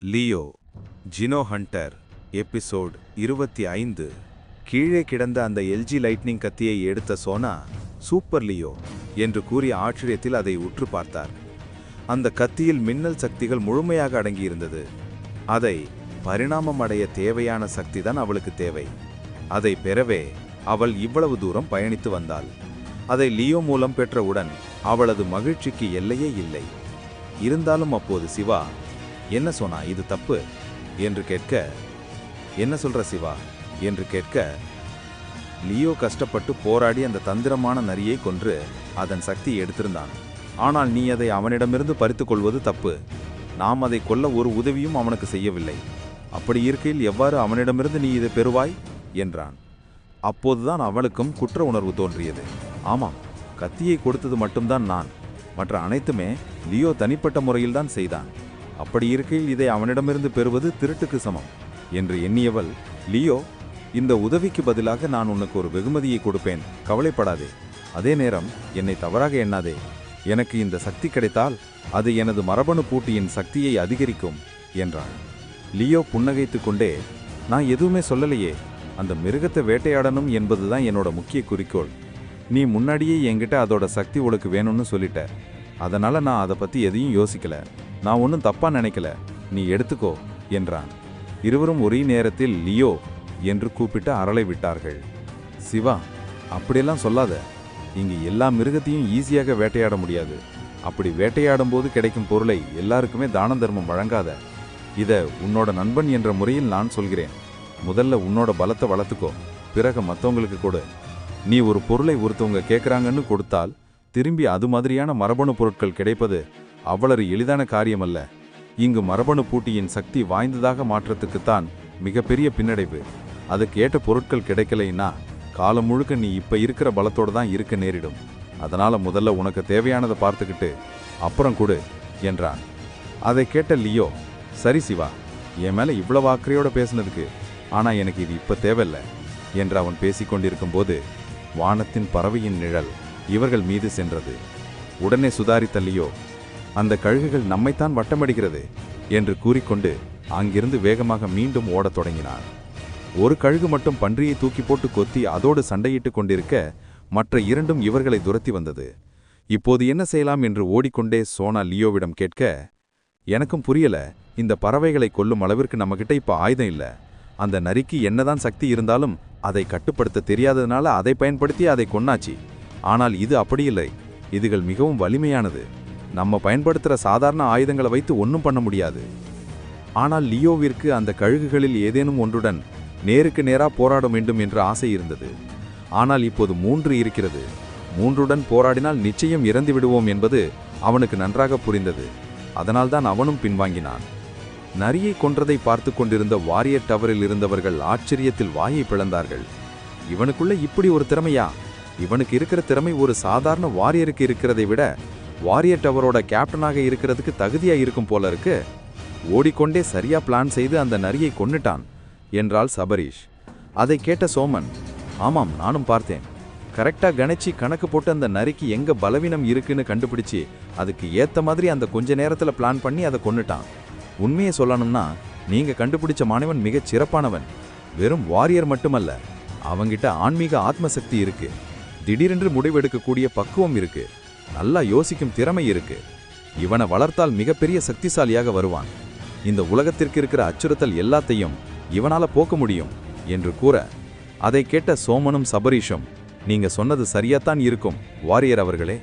Leo Jino Hunter episode 25. கீழே கிடந்த அந்த எல்ஜி லைட்னிங் கத்தியை எடுத்த சோனா சூப்பர் லியோ என்று கூறிய ஆச்சரியத்தில் அதை உற்று பார்த்தார். அந்த கத்தியில் மின்னல் சக்திகள் முழுமையாக அடங்கியிருந்தது. அதை பரிணாமம் அடைய தேவையான சக்திதான் அவளுக்கு தேவை. அதை பெறவே அவள் இவ்வளவு தூரம் பயணித்து வந்தாள். அதை லியோ மூலம் பெற்றவுடன் அவளது மகிழ்ச்சிக்கு எல்லையே இல்லை. இருந்தாலும் அப்போது சிவா, என்ன சொன்னா இது தப்பு என்று கேட்க, என்ன சொல்ற சிவா என்று கேட்க, லியோ கஷ்டப்பட்டு போராடி அந்த தந்திரமான நரியை கொன்று அதன் சக்தியை எடுத்திருந்தான். ஆனால் நீ அதை அவனிடமிருந்து பறித்துக் கொள்வது தப்பு. நாம் அதை கொல்ல ஒரு உதவியும் அவனுக்கு செய்யவில்லை. அப்படி இருக்கையில் எவ்வாறு அவனிடமிருந்து நீ இதை பெறுவாய் என்றான். அப்போதுதான் அவளுக்கும் குற்ற உணர்வு தோன்றியது. ஆமாம், கத்தியை கொடுத்தது மட்டும்தான் நான். மற்ற அனைத்துமே லியோ தனிப்பட்ட முறையில்தான் செய்தான். அப்படி இருக்கையில் இதை அவனிடமிருந்து பெறுவது திருட்டுக்கு சமம் என்று எண்ணியவள், லியோ, இந்த உதவிக்கு பதிலாக நான் உனக்கு ஒரு வெகுமதியை கொடுப்பேன், கவலைப்படாதே. அதே நேரம் என்னை தவறாக எண்ணாதே. எனக்கு இந்த சக்தி கிடைத்தால் அது எனது மரபணு பூட்டியின் சக்தியை அதிகரிக்கும் என்றான். லியோ புன்னகைத்து கொண்டே, நான் எதுவுமே சொல்லலையே, அந்த மிருகத்தை வேட்டையாடணும் என்பதுதான் என்னோட முக்கிய குறிக்கோள். நீ முன்னாடியே என்கிட்ட அதோட சக்தி உனக்கு வேணும்னு சொல்லிட்ட. அதனால நான் அதை பற்றி எதையும் யோசிக்கல. நான் ஒன்றும் தப்பா நினைக்கல, நீ எடுத்துக்கோ என்றான். இருவரும் ஒரே நேரத்தில் லியோ என்று கூப்பிட்டு அரளை விட்டார்கள். சிவா, அப்படியெல்லாம் சொல்லாத. இங்கு எல்லா மிருகத்தையும் ஈஸியாக வேட்டையாட முடியாது. அப்படி வேட்டையாடும் போது கிடைக்கும் பொருளை எல்லாருக்குமே தான தர்மம் வழங்காத. இதை உன்னோட நண்பன் என்ற முறையில் நான் சொல்கிறேன். முதல்ல உன்னோட பலத்தை வளர்த்துக்கோ, பிறகு மற்றவங்களுக்கு கொடு. நீ ஒரு பொருளை ஒருத்தவங்க கேட்குறாங்கன்னு கொடுத்தால் திரும்பி அது மாதிரியான மரபணு பொருட்கள் கிடைப்பது அவ்வளவு எளிதான காரியமல்ல. இங்கு மரபணு பூட்டியின் சக்தி வாய்ந்ததாக மாற்றத்துக்குத்தான் மிகப்பெரிய பின்னடைவு. அதுக்கு ஏற்ற பொருட்கள் கிடைக்கலைன்னா காலம் முழுக்க நீ இப்ப இருக்கிற பலத்தோடு தான் இருக்க நேரிடும். அதனால முதல்ல உனக்கு தேவையானதை பார்த்துக்கிட்டு அப்புறம் கொடு என்றான். அதை கேட்ட லியோ, சரி சிவா, என் மேல இவ்வளவு அக்கறையோட பேசினதுக்கு, ஆனா எனக்கு இது இப்ப தேவையில்லை என்று அவன் பேசிக்கொண்டிருக்கும் போது வானத்தின் பறவையின் நிழல் இவர்கள் மீது சென்றது. உடனே சுதாரித்த லியோ, அந்த கழுகுகள் நம்மைத்தான் வட்டமடிக்கிறது என்று கூறிக்கொண்டு அங்கிருந்து வேகமாக மீண்டும் ஓடத் தொடங்கினார். ஒரு கழுகு மட்டும் பன்றியை தூக்கி போட்டு கொத்தி அதோடு சண்டையிட்டு கொண்டிருக்க மற்ற இரண்டும் இவர்களை துரத்தி வந்தது. இப்போது என்ன செய்யலாம் என்று ஓடிக்கொண்டே சோனா லியோவிடம் கேட்க, எனக்கும் புரியல. இந்த பறவைகளை கொல்லும் அளவிற்கு நம்மகிட்ட இப்ப ஆயுதம் இல்ல. அந்த நரிக்கு என்னதான் சக்தி இருந்தாலும் அதை கட்டுப்படுத்த தெரியாததுனால அதை பயன்படுத்தி அதை கொன்னாச்சு. ஆனால் இது அப்படியில்லை. இதுகள் மிகவும் வலிமையானது. நம்ம பயன்படுத்துகிற சாதாரண ஆயுதங்களை வைத்து ஒன்றும் பண்ண முடியாது. ஆனால் லியோவிற்கு அந்த கழுகுகளில் ஏதேனும் ஒன்றுடன் நேருக்கு நேராக போராட வேண்டும் என்ற ஆசை இருந்தது. ஆனால் இப்போது 3 இருக்கிறது. 3உடன் போராடினால் நிச்சயம் இறந்து விடுவோம் என்பது அவனுக்கு நன்றாக புரிந்தது. அதனால்தான் அவனும் பின்வாங்கினான். நரியை கொன்றதை பார்த்து கொண்டிருந்த வாரியர் டவரில் இருந்தவர்கள் ஆச்சரியத்தில் வாயை பிளந்தார்கள். இவனுக்குள்ள இப்படி ஒரு திறமையா? இவனுக்கு இருக்கிற திறமை ஒரு சாதாரண வாரியருக்கு இருக்கிறதை விட வாரியர் டவரோட கேப்டனாக இருக்கிறதுக்கு தகுதியா இருக்கும் போல இருக்கு. ஓடிக்கொண்டே சரியா பிளான் செய்து அந்த நரியை கொன்னுட்டான் என்றாள் சபரீஷ். அதை கேட்ட சோமன், ஆமாம், நானும் பார்த்தேன். கரெக்டா கணிச்சு கணக்கு போட்டு அந்த நரிக்கு எங்க பலவீனம் இருக்குன்னு கண்டுபிடிச்சு அதுக்கு ஏத்த மாதிரி அந்த கொஞ்ச நேரத்துல பிளான் பண்ணி அதை கொன்னுட்டான். உண்மையை சொல்லணும்னா நீங்க கண்டுபிடிச்ச மாணவன் மிகச் சிறப்பானவன். வெறும் வாரியர் மட்டுமல்ல, அவங்கிட்ட ஆன்மீக ஆத்மசக்தி இருக்கு. திடீரென்று முடிவெடுக்கக்கூடிய பக்குவம் இருக்கு. நல்லா யோசிக்கும் திறமை இருக்கு. இவனை வளர்த்தால் மிகப்பெரிய சக்திசாலியாக வருவான். இந்த உலகத்திற்கு இருக்கிற அச்சுறுத்தல் எல்லாத்தையும் இவனால போக்க முடியும் என்று கூற, அதை கேட்ட சோமனும் சபரீஷும், நீங்க சொன்னது சரியாத்தான் இருக்கும் வாரியர் அவர்களே.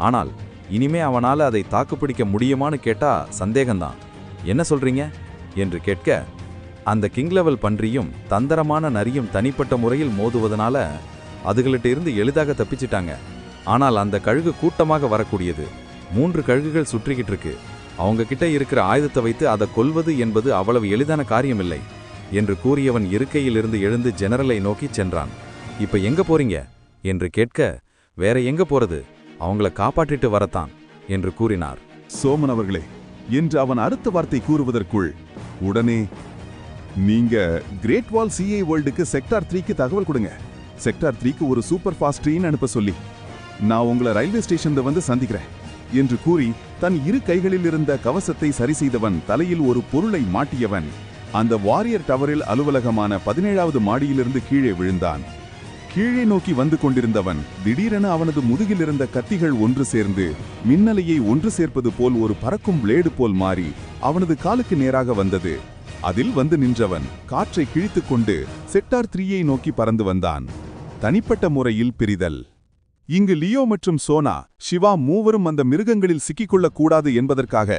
ஆனால் இனிமே அவனால அதை தாக்குப்பிடிக்க முடியுமான்னு கேட்டா சந்தேகம்தான். என்ன சொல்றீங்க என்று கேட்க, அந்த கிங் லெவல் பன்றியும் தந்திரமான நரியும் தனிப்பட்ட முறையில் மோதுவதனால அதுகளிட்ட இருந்து எளிதாக தப்பிச்சிட்டாங்க. ஆனால் அந்த கழுகு கூட்டமாக வரக்கூடியது. 3 கழுகுகள் சுற்றிக்கிட்டு இருக்கு. அவங்க கிட்ட இருக்கிற ஆயுதத்தை வைத்து அதை கொல்வது என்பது அவ்வளவு எளிதான காரியமில்லை என்று கூறியவன் இருக்கையிலிருந்து எழுந்து ஜெனரலை நோக்கி சென்றான். இப்ப எங்க போறீங்க என்று கேட்க, வேற எங்க போறது, அவங்கள காப்பாற்றிட்டு வரத்தான் என்று கூறினார். சோமன் அவர்களே என்று அவன் அடுத்த வார்த்தை கூறுவதற்குள் உடனே, நீங்க கிரேட் வால் சிஐ வேர்ல்டுக்கு செக்டார் 3க்கு தகவல் கொடுங்க. செக்டார் 3க்கு ஒரு சூப்பர் ஃபாஸ்ட் ட்ரெயின் அனுப்ப சொல்லி நான் உங்களை ரயில்வே ஸ்டேஷன்ல வந்து சந்திக்கிறேன் என்று கூறி தன் இரு கைகளில் இருந்த கவசத்தை சரி செய்தவன் தலையில் ஒரு பொருளை மாட்டியவன் அந்த வாரியர் டவரில் அலுவலகமான 17வது மாடியிலிருந்து கீழே விழுந்தான். கீழே நோக்கி வந்து கொண்டிருந்தவன் திடீரென அவனது முதுகில் இருந்த கத்திகள் ஒன்று சேர்ந்து மின்னலையை ஒன்று சேர்ப்பது போல் ஒரு பறக்கும் பிளேடு போல் மாறி அவனது காலுக்கு நேராக வந்தது. அதில் வந்து நின்றவன் காற்றை கிழித்துக் கொண்டு செக்டார் 3ஐ நோக்கி பறந்து வந்தான். தனிப்பட்ட முறையில் பிரிதல். இங்கு லியோ மற்றும் சோனா, சிவா மூவரும் அந்த மிருகங்களில் சிக்கிக்கொள்ளக் கூடாது என்பதற்காக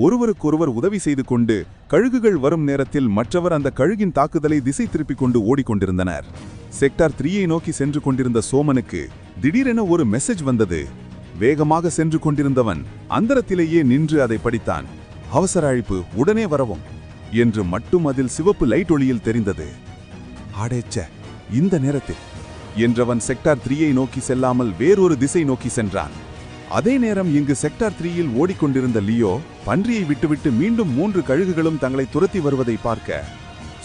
ஒருவருக்கொருவர் உதவி செய்து கொண்டு கழுகுகள் வரும் நேரத்தில் மற்றவர் அந்த கழுகின் தாக்குதலை திசை திருப்பிக் கொண்டு ஓடிக்கொண்டிருந்தனர். செக்டார் 3ஐ நோக்கி சென்று கொண்டிருந்த சோமனுக்கு திடீரென ஒரு மெசேஜ் வந்தது. வேகமாக சென்று கொண்டிருந்தவன் அந்தரத்திலேயே நின்று அதை படித்தான். அவசர அழைப்பு, உடனே வரவும் என்று மட்டும் அதில் சிவப்பு லைட் ஒளியில் தெரிந்தது. ஆடேச்ச, இந்த நேரத்தில் என்றவன் செக்டார் 3ஐ நோக்கி செல்லாமல் வேறொரு திசை நோக்கி சென்றான். அதே நேரம் இங்கு செக்டார் 3இல் ஓடிக்கொண்டிருந்த லியோ பன்றியை விட்டுவிட்டு மீண்டும் 3 கழுகுகளும் தங்களை துரத்தி வருவதை பார்க்க,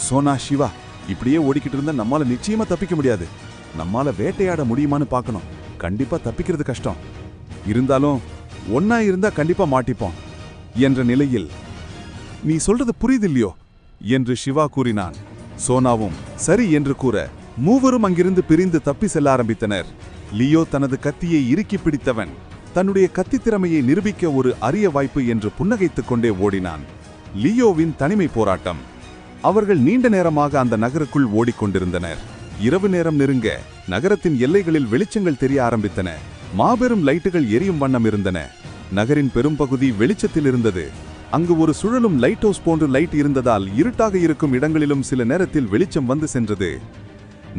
சோனா, சிவா, இப்படியே ஓடிக்கிட்டு இருந்தா நம்மால நிச்சயமா தப்பிக்க முடியாது. நம்மால வேட்டையாட முடியுமான்னு பார்க்கணும். கண்டிப்பா தப்பிக்கிறது கஷ்டம். இருந்தாலும் ஒன்னா இருந்தா கண்டிப்பா மாட்டிப்போம் என்ற நிலையில், நீ சொல்றது புரியுது இல்லையோ என்று சிவா கூறினான். சோனாவும் சரி என்று கூற மூவரும் அங்கிருந்து பிரிந்து தப்பி செல்ல ஆரம்பித்தனர். லியோ தனது கத்தியை இறுக்கி பிடித்தவன் தன்னுடைய கத்தி திறமையை நிரூபிக்க ஒரு அரிய வாய்ப்பு என்று புன்னகைத்துக் கொண்டே ஓடினான். லியோவின் தனிமை போராட்டம். அவர்கள் நீண்ட நேரமாக அந்த நகருக்குள் ஓடிக்கொண்டிருந்தனர். இரவு நேரம் நெருங்க நகரத்தின் எல்லைகளில் வெளிச்சங்கள் தெரிய ஆரம்பித்தன. மாபெரும் லைட்டுகள் எரியும் வண்ணம் இருந்தன. நகரின் பெரும்பகுதி வெளிச்சத்தில் இருந்தது. அங்கு ஒரு சுழலும் லைட் ஹவுஸ் போன்று லைட் இருந்ததால் இருட்டாக இருக்கும் இடங்களிலும் சில நேரத்தில் வெளிச்சம் வந்து சென்றது.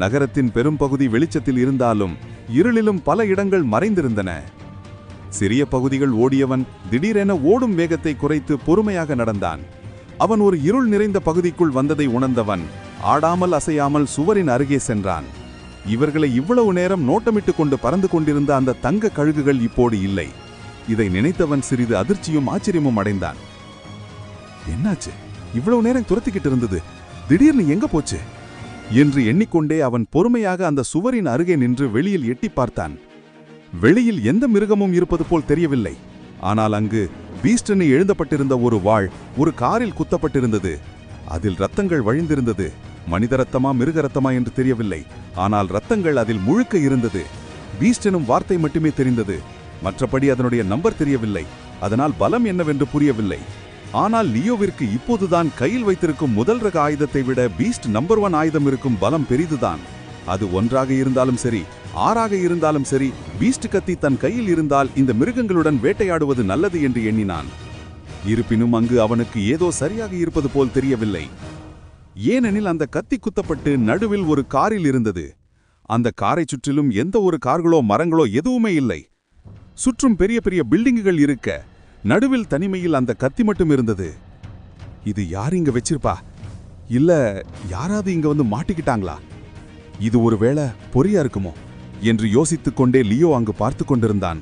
நகரத்தின் பெரும்பகுதி வெளிச்சத்தில் இருந்தாலும் இருளிலும் பல இடங்கள் மறைந்திருந்தன. சிறிய பகுதிகள் ஓடியவன் திடீரென ஓடும் வேகத்தை குறைத்து பொறுமையாக நடந்தான். அவன் ஒரு இருள் நிறைந்த பகுதிக்குள் வந்ததை உணர்ந்தவன் ஆடாமல் அசையாமல் சுவரின் அருகே சென்றான். இவர்களை இவ்வளவு நேரம் நோட்டமிட்டுக் கொண்டு பறந்து கொண்டிருந்த அந்த தங்க கழுகுகள் இப்போது இல்லை. இதை நினைத்தவன் சிறிது அதிர்ச்சியும் ஆச்சரியமும் அடைந்தான். என்னாச்சு? இவ்வளவு நேரம் துரத்திக்கிட்டு இருந்தது திடீர்னு எங்க போச்சு என்று எண்ணிக்கொண்டே அவன் பொறுமையாக அந்த சுவரின் அருகே நின்று வெளியில் எட்டி பார்த்தான். வெளியில் எந்த மிருகமும் இருப்பது போல் தெரியவில்லை. ஆனால் அங்கு பீஸ்டனு எழுதப்பட்டிருந்த ஒரு வாள் ஒரு காரில் குத்தப்பட்டிருந்தது. அதில் ரத்தங்கள் வழிந்திருந்தது. மனித ரத்தமா மிருக ரத்தமா என்று தெரியவில்லை. ஆனால் ரத்தங்கள் அதில் முழுக்க இருந்தது. பீஸ்டனும் வார்த்தை மட்டுமே தெரிந்தது. மற்றபடி அதனுடைய நம்பர் தெரியவில்லை. அதனால் பலம் என்னவென்று புரியவில்லை. ஆனால் லியோவிற்கு இப்போதுதான் கையில் வைத்திருக்கும் முதல் ரக ஆயுதத்தை விட பீஸ்ட் நம்பர் 1 ஆயுதம் இருக்கும் பலம் பெரிதுதான். அது 1ஆக இருந்தாலும் சரி 6ஆக இருந்தாலும் சரி, பீஸ்ட் கத்தி தன் கையில் இருந்தால் இந்த மிருகங்களுடன் வேட்டையாடுவது நல்லது என்று எண்ணினான். இருப்பினும் அங்கு அவனுக்கு ஏதோ சரியாக இருப்பது போல் தெரியவில்லை. ஏனெனில் அந்த கத்தி குத்தப்பட்டு நடுவில் ஒரு காரில் இருந்தது. அந்த காரை சுற்றிலும் எந்த ஒரு கார்களோ மரங்களோ எதுவுமே இல்லை. சுற்றும் பெரிய பெரிய பில்டிங்குகள் இருக்க நடுவில் தனிமையில் அந்த கத்தி மட்டும் இருந்தது. இது யார் இங்க வச்சிருப்பா? இல்ல யாராவது இங்க வந்து மாட்டிக்கிட்டாங்களா? இது ஒருவேளை பொறியா இருக்குமோ என்று யோசித்துக் கொண்டே லியோ அங்கு பார்த்து கொண்டிருந்தான்.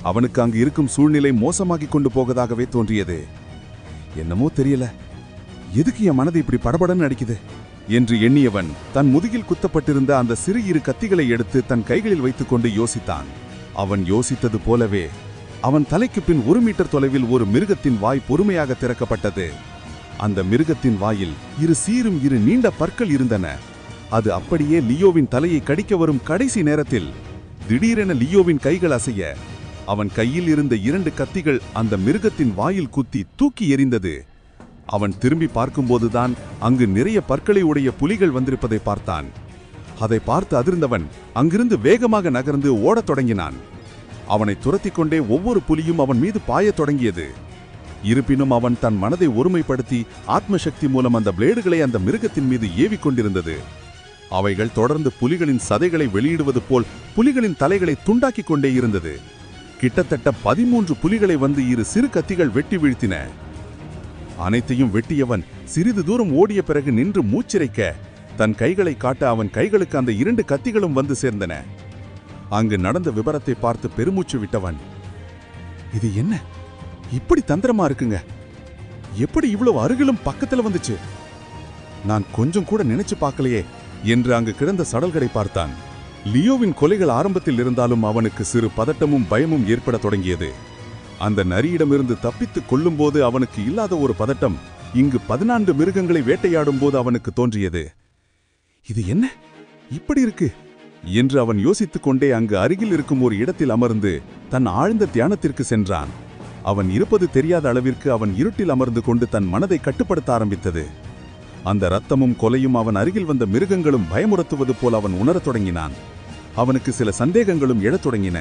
அவனுக்கு அங்கு இருக்கும் சூழ்நிலை மோசமாகிக் கொண்டு போவதாகவே தோன்றியது. என்னமோ தெரியல, எதுக்கு என் மனது இப்படி படபடன்னு அடிக்குது என்று எண்ணியவன் தன் முதுகில் குத்தப்பட்டிருந்த அந்த சிறு இரு கத்திகளை எடுத்து தன் கைகளில் வைத்துக்கொண்டு யோசித்தான். அவன் யோசித்தது போலவே அவன் தலைக்கு பின் 1 மீட்டர் தொலைவில் ஒரு மிருகத்தின் வாய் பொறுமையாக திறக்கப்பட்டது. அந்த மிருகத்தின் வாயில் 2 சீரும் 2 நீண்ட பற்கள் இருந்தன. அது அப்படியே லியோவின் தலையை கடிக்க வரும் கடைசி நேரத்தில் திடீரென லியோவின் கைகள் அசைய அவன் கையில் இருந்த 2 கத்திகள் அந்த மிருகத்தின் வாயில் குத்தி தூக்கி எறிந்தது. அவன் திரும்பி பார்க்கும்போதுதான் அங்கு நிறைய பற்களை உடைய புலிகள் வந்திருப்பதை பார்த்தான். அதை பார்த்து அதிர்ந்தவன் அங்கிருந்து வேகமாக நகர்ந்து ஓடத் தொடங்கினான். அவனை துரத்திக் கொண்டே ஒவ்வொரு புலியும் அவன் மீது பாயத் தொடங்கியது. இருப்பினும் அவன் தன் மனதை ஒருமைப்படுத்தி ஆத்மசக்தி மூலம் அந்த பிளேடுகளை அந்த மிருகத்தின் மீது ஏவிக்கொண்டிருந்தது. அவைகள் தொடர்ந்து புலிகளின் சதைகளை வெளியிடுவது போல் புலிகளின் தலைகளை துண்டாக்கிக் கொண்டே இருந்தது. கிட்டத்தட்ட 13 புலிகளை வந்து 2 சிறு கத்திகள் வெட்டி வீழ்த்தின. அனைத்தையும் வெட்டியவன் சிறிது தூரம் ஓடிய பிறகு நின்று மூச்சிரைக்க தன் கைகளை காட்ட அவன் கைகளுக்கு அந்த 2 கத்திகளும் வந்து சேர்ந்தன. அங்கு நடந்த விபரத்தை பார்த்து பெருமூச்சு விட்டவன், இது என்ன இப்படி தந்திரமா இருக்குங்க? எப்படி இவ்வளவு அருகிலும் பக்கத்துல வந்துச்சு? நான் கொஞ்சம் கூட நினைச்சு பார்க்கலையே என்று அங்கு கிடந்த சடல்களை பார்த்தான். லியோவின் கொலைகள் ஆரம்பத்தில் இருந்தாலும் அவனுக்கு சிறு பதட்டமும் பயமும் ஏற்பட தொடங்கியது. அந்த நரியிடமிருந்து தப்பித்துக் கொள்ளும்போது அவனுக்கு இல்லாத ஒரு பதட்டம் இங்கு 14 மிருகங்களை வேட்டையாடும் போது அவனுக்கு தோன்றியது. இது என்ன இப்படி இருக்கு என்று அவன் யோசித்துக் கொண்டே அங்கு அருகில் இருக்கும் ஒரு இடத்தில் அமர்ந்து தன் ஆழ்ந்த தியானத்திற்கு சென்றான். அவன் இருப்பது தெரியாத அளவிற்கு அவன் இருட்டில் அமர்ந்து கொண்டு தன் மனதை கட்டுப்படுத்த ஆரம்பித்தது. அந்த இரத்தமும் கொலையும் அவன் அருகில் வந்த மிருகங்களும் பயமுறுத்துவது போல் அவன் உணரத் தொடங்கினான். அவனுக்கு சில சந்தேகங்களும் எழத் தொடங்கின.